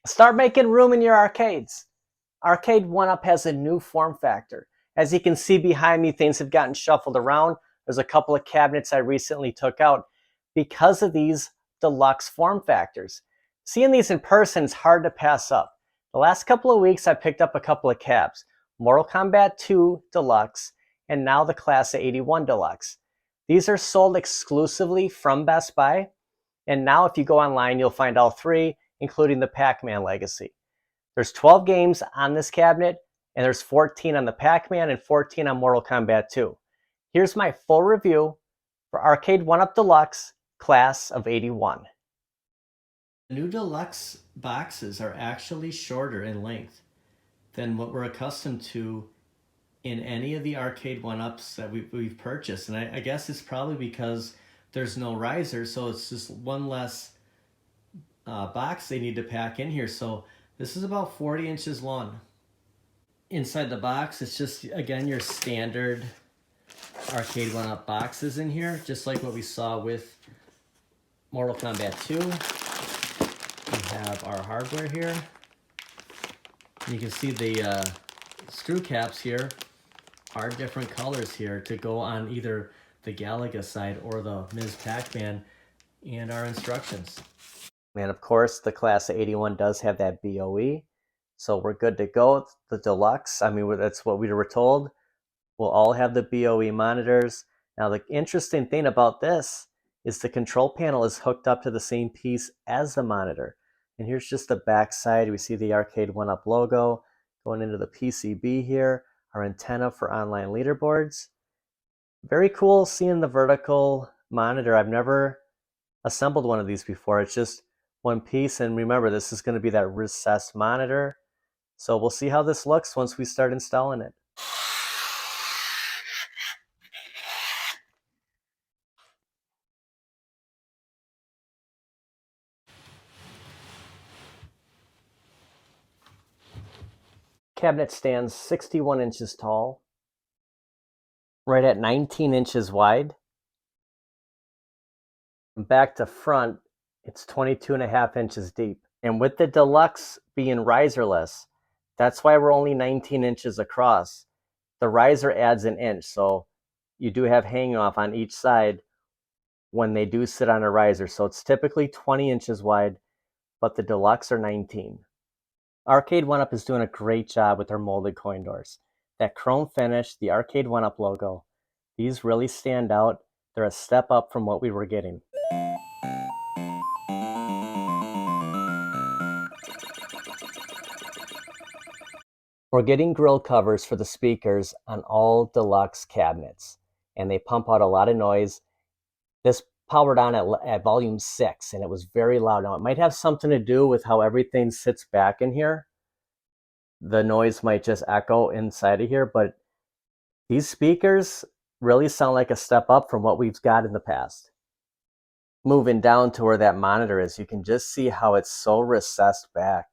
Start making room in your arcades. Arcade1up has a new form factor. As you can see behind me, things have gotten shuffled around. There's a couple of cabinets I recently took out because of these deluxe form factors. Seeing these in person is hard to pass up. The last couple of weeks, I picked up a couple of cabs. Mortal Kombat 2 Deluxe and now the Class of 81 Deluxe. These are sold exclusively from Best Buy. And now if you go online, you'll find all three, including the Pac-Man Legacy. There's 12 games on this cabinet, and there's 14 on the Pac-Man and 14 on Mortal Kombat 2. Here's my full review for Arcade1up Deluxe Class of 81. The new Deluxe boxes are actually shorter in length than what we're accustomed to in any of the Arcade1ups that we've purchased. And I guess it's probably because there's no riser, so it's just one less box they need to pack in here. So this is about 40 inches long. Inside the box, it's just, again, your standard Arcade1up boxes in here, just like what we saw with Mortal Kombat 2. We have our hardware here. You can see the screw caps here are different colors here to go on either the Galaga side or the Ms. Pac-Man, and our instructions. And of course, the Class of 81 does have that BOE, so we're good to go. The Deluxe, I mean, that's what we were told. We'll all have the BOE monitors. Now, the interesting thing about this is the control panel is hooked up to the same piece as the monitor. And here's just the back side. We see the Arcade1up logo going into the PCB here, our antenna for online leaderboards. Very cool seeing the vertical monitor. I've never assembled one of these before. It's just one piece, and remember, this is going to be that recessed monitor. So we'll see how this looks once we start installing it. Cabinet stands 61 inches tall, right at 19 inches wide. From back to front, it's 22.5 inches deep. And with the Deluxe being riserless, that's why we're only 19 inches across. The riser adds an inch, so you do have hang off on each side when they do sit on a riser. So it's typically 20 inches wide, but the Deluxe are 19. Arcade1up is doing a great job with their molded coin doors. That chrome finish, the Arcade1up logo, these really stand out. They're a step up from what we were getting. We're getting grill covers for the speakers on all Deluxe cabinets, and they pump out a lot of noise. This powered on at volume 6, and it was very loud. Now, it might have something to do with how everything sits back in here. The noise might just echo inside of here, but these speakers really sound like a step up from what we've got in the past. Moving down to where that monitor is, you can just see how it's so recessed back.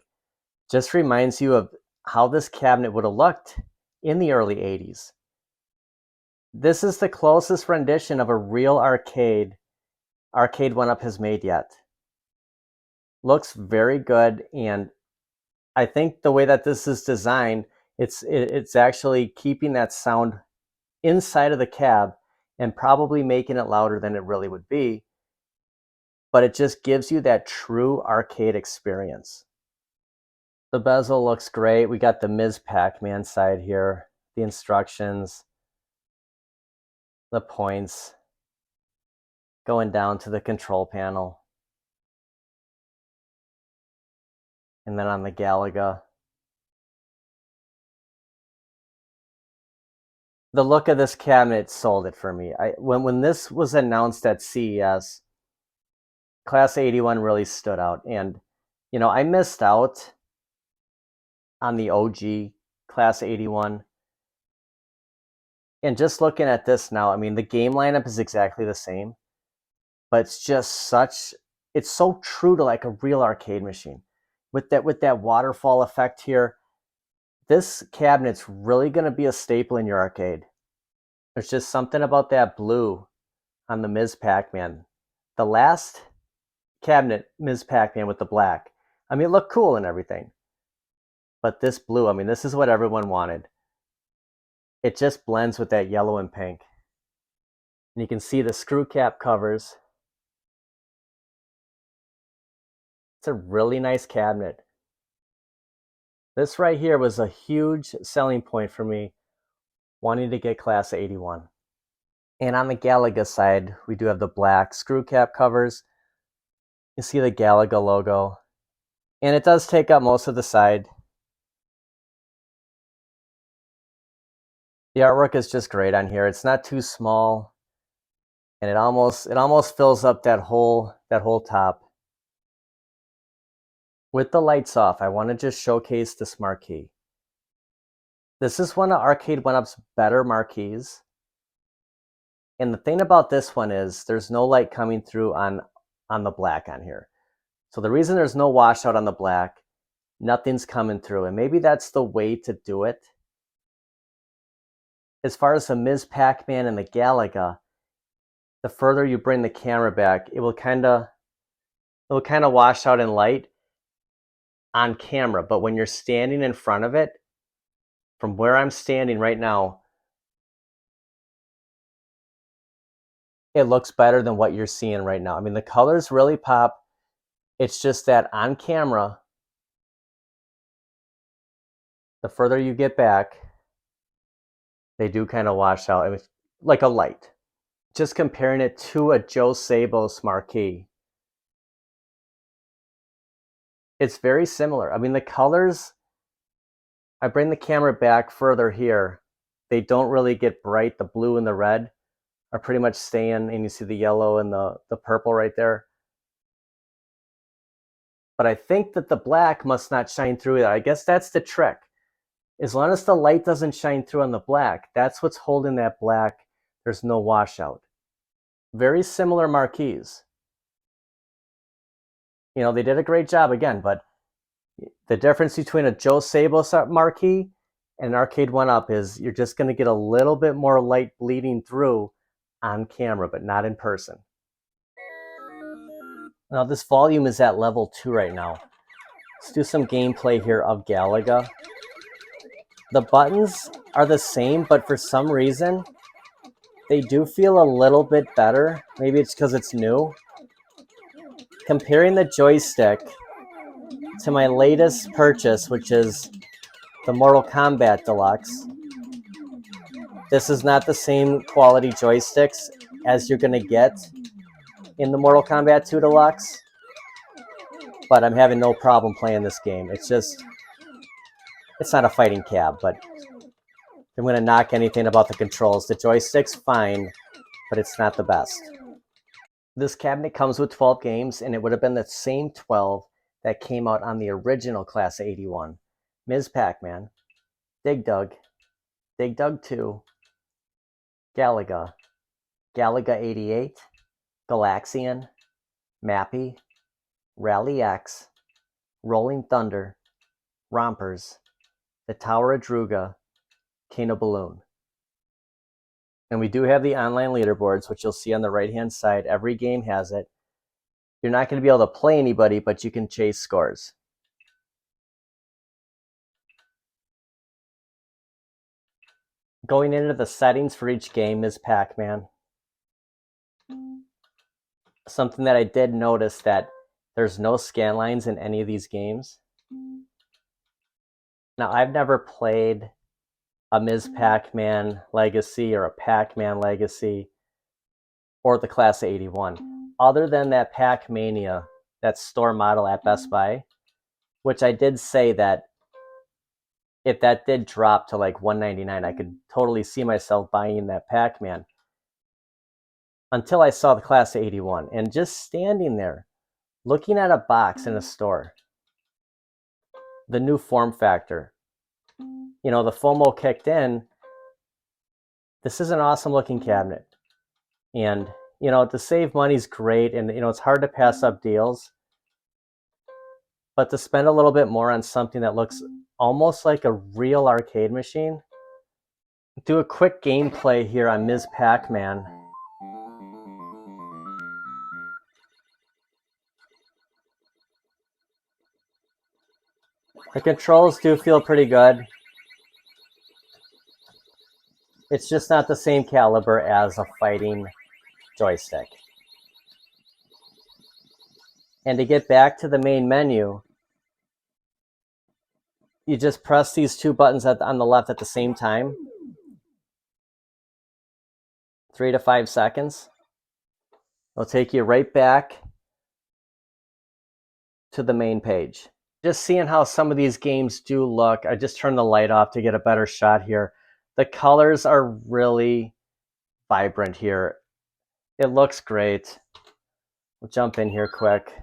Just reminds you of how this cabinet would have looked in the early 80s. This is the closest rendition of a real arcade Arcade1up has made yet. Looks very good, and I think the way that this is designed, it's actually keeping that sound inside of the cab and probably making it louder than it really would be, but it just gives you that true arcade experience. The bezel looks great. We got the Ms. Pac-Man side here, the instructions, the points, going down to the control panel. And then on the Galaga. The look of this cabinet sold it for me. When this was announced at CES, Class 81 really stood out. And, you know, I missed out on the OG Class 81. And just looking at this now, I mean, the game lineup is exactly the same, but it's just it's so true to like a real arcade machine. With that waterfall effect here, this cabinet's really going to be a staple in your arcade. There's just something about that blue on the Ms. Pac-Man. The last cabinet, Ms. Pac-Man with the black, I mean, it looked cool and everything. But this blue, I mean, this is what everyone wanted. It just blends with that yellow and pink. And you can see the screw cap covers. It's a really nice cabinet. This right here was a huge selling point for me, wanting to get Class 81. And on the Galaga side, we do have the black screw cap covers. You see the Galaga logo. And it does take up most of the side. The artwork is just great on here. It's not too small. And it almost fills up that whole top. With the lights off, I want to just showcase this marquee. This is one of Arcade1up's better marquees. And the thing about this one is there's no light coming through on the black on here. So the reason there's no washout on the black, nothing's coming through. And maybe that's the way to do it. As far as the Ms. Pac-Man and the Galaga, the further you bring the camera back, it will kind of wash out in light on camera. But when you're standing in front of it, from where I'm standing right now, it looks better than what you're seeing right now. I mean, the colors really pop. It's just that on camera, the further you get back, they do kind of wash out. It was like a light. Just comparing it to a Joe Sabos marquee, it's very similar. I mean, the colors, I bring the camera back further here, they don't really get bright. The blue and the red are pretty much staying, and you see the yellow and the purple right there. But I think that the black must not shine through it. I guess that's the trick. As long as the light doesn't shine through on the black, that's what's holding that black. There's no washout. Very similar marquees. You know, they did a great job again, but the difference between a Joe Sabos marquee and an Arcade1up is you're just going to get a little bit more light bleeding through on camera, but not in person. Now this volume is at level 2 right now. Let's do some gameplay here of Galaga. The buttons are the same, but for some reason, they do feel a little bit better. Maybe it's because it's new. Comparing the joystick to my latest purchase, which is the Mortal Kombat Deluxe, this is not the same quality joysticks as you're going to get in the Mortal Kombat 2 Deluxe, but I'm having no problem playing this game. It's not a fighting cab, but I'm going to knock anything about the controls. The joystick's fine, but it's not the best. This cabinet comes with 12 games, and it would have been the same 12 that came out on the original Class 81. Ms. Pac-Man, Dig Dug, Dig Dug 2, Galaga, Galaga 88, Galaxian, Mappy, Rally X, Rolling Thunder, Rompers, the Tower of Druga, Kano Balloon. And we do have the online leaderboards, which you'll see on the right-hand side. Every game has it. You're not going to be able to play anybody, but you can chase scores. Going into the settings for each game is Pac-Man. Something that I did notice that there's no scan lines in any of these games. Now, I've never played a Ms. Pac-Man Legacy or a Pac-Man Legacy or the Class 81, other than that Pac-Mania, that store model at Best Buy, which I did say that if that did drop to like $199, I could totally see myself buying that Pac-Man. Until I saw the Class 81, and just standing there, looking at a box in a store, the new form factor, you know, the FOMO kicked in. This is an awesome looking cabinet. And, you know, to save money is great. And, you know, it's hard to pass up deals. But to spend a little bit more on something that looks almost like a real arcade machine. Do a quick gameplay here on Ms. Pac-Man. The controls do feel pretty good. It's just not the same caliber as a fighting joystick. And to get back to the main menu, you just press these two buttons on the left at the same time. 3 to 5 seconds. It'll take you right back to the main page. Just seeing how some of these games do look. I just turned the light off to get a better shot here. The colors are really vibrant here. It looks great. We'll jump in here quick.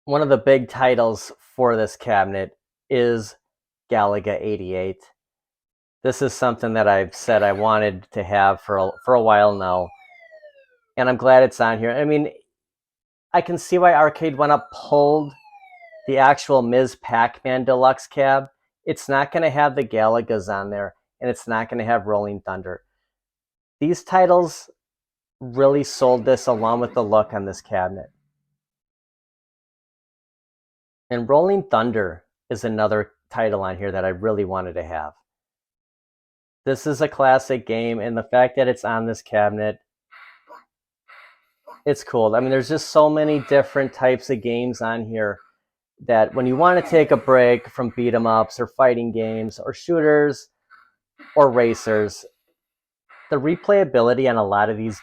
One of the big titles for this cabinet is Galaga 88. This is something that I've said I wanted to have for a while now, and I'm glad it's on here. I mean, I can see why Arcade1up pulled the actual Ms. Pac-Man Deluxe cab. It's not going to have the Galagas on there, and it's not going to have Rolling Thunder. These titles really sold this along with the look on this cabinet. And Rolling Thunder is another title on here that I really wanted to have. This is a classic game, and the fact that it's on this cabinet, it's cool. I mean, there's just so many different types of games on here that when you want to take a break from beat 'em ups or fighting games or shooters or racers, the replayability on a lot of these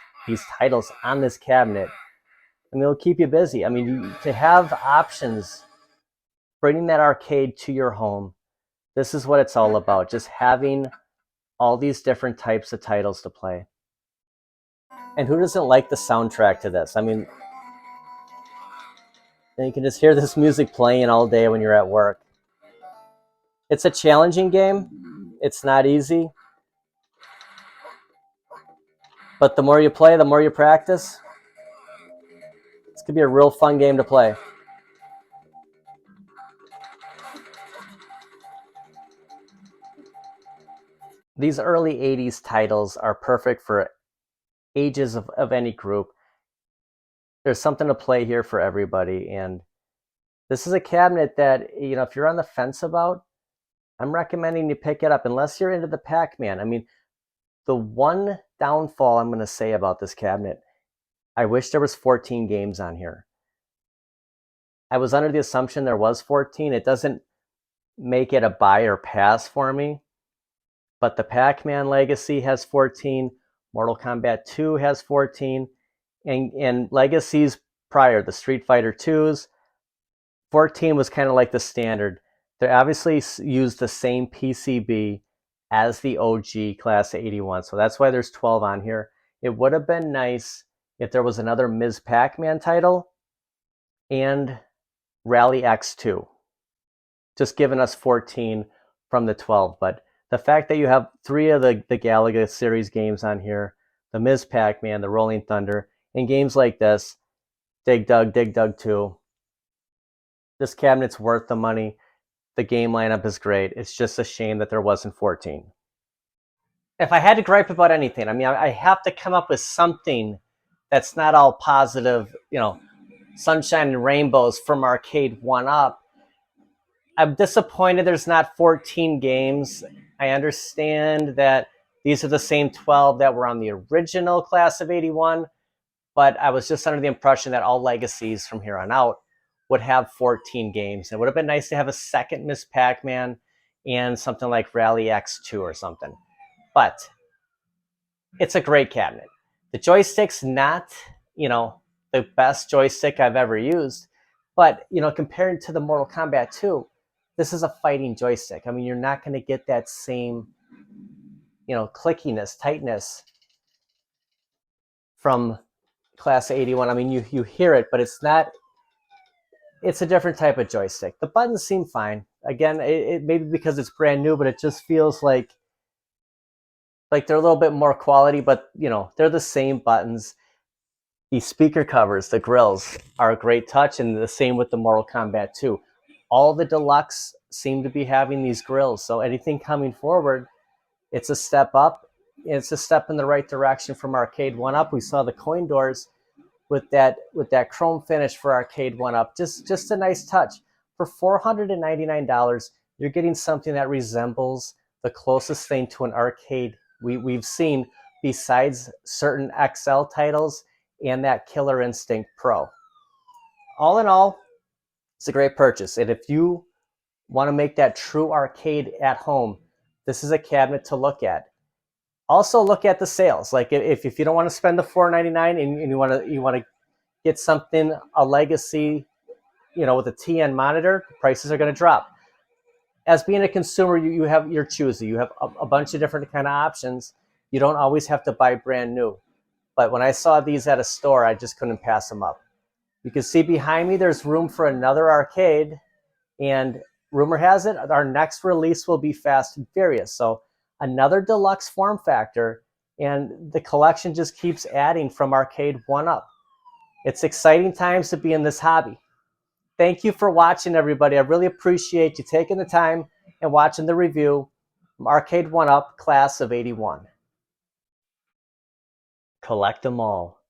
titles on this cabinet, I mean, it'll keep you busy. I mean, to have options, bringing that arcade to your home, this is what it's all about. Just having all these different types of titles to play. And who doesn't like the soundtrack to this? I mean, you can just hear this music playing all day when you're at work. It's a challenging game. It's not easy. But the more you play, the more you practice. This could be a real fun game to play. These early 80s titles are perfect for ages of any group. There's something to play here for everybody. And this is a cabinet that, you know, if you're on the fence about, I'm recommending you pick it up unless you're into the Pac-Man. I mean, the one downfall I'm going to say about this cabinet, I wish there was 14 games on here. I was under the assumption there was 14. It doesn't make it a buy or pass for me. But the Pac-Man Legacy has 14. Mortal Kombat 2 has 14. And Legacies prior, the Street Fighter 2s, 14 was kind of like the standard. They obviously used the same PCB as the OG Class 81. So that's why there's 12 on here. It would have been nice if there was another Ms. Pac-Man title and Rally X2. Just giving us 14 from the 12. But the fact that you have 3 of the Galaga series games on here, the Ms. Pac-Man, the Rolling Thunder, and games like this, Dig Dug 2, this cabinet's worth the money. The game lineup is great. It's just a shame that there wasn't 14. If I had to gripe about anything, I mean, I have to come up with something that's not all positive, you know, sunshine and rainbows from Arcade1up. I'm disappointed there's not 14 games. I understand that these are the same 12 that were on the original Class of 81, but I was just under the impression that all Legacies from here on out would have 14 games. It would have been nice to have a second Miss Pac-Man and something like Rally X2 or something. But it's a great cabinet. The joystick's not, you know, the best joystick I've ever used, but, you know, compared to the Mortal Kombat 2, this is a fighting joystick. I mean, you're not going to get that same, you know, clickiness, tightness from Class 81. I mean, you hear it, but it's not, it's a different type of joystick. The buttons seem fine. Again, it maybe because it's brand new, but it just feels like they're a little bit more quality, but, you know, they're the same buttons. The speaker covers, the grills, are a great touch, and the same with the Mortal Kombat 2. all the Deluxe seem to be having these grills. So anything coming forward, it's a step up. It's a step in the right direction from Arcade1up. We saw the coin doors with that chrome finish for Arcade1up. Just a nice touch. For $499, you're getting something that resembles the closest thing to an arcade we've seen, besides certain XL titles and that Killer Instinct Pro. All in all, it's a great purchase. And if you want to make that true arcade at home, this is a cabinet to look at. Also look at the sales. Like if you don't want to spend the $499 and you want to get something, a legacy, with a TN monitor, prices are going to drop. As being a consumer, you have your choosing. You have a bunch of different kind of options. You don't always have to buy brand new. But when I saw these at a store, I just couldn't pass them up. You can see behind me, there's room for another arcade. And rumor has it, our next release will be Fast and Furious. So another deluxe form factor, and the collection just keeps adding from Arcade1up. It's exciting times to be in this hobby. Thank you for watching, everybody. I really appreciate you taking the time and watching the review from Arcade1up, class of '81. Collect them all.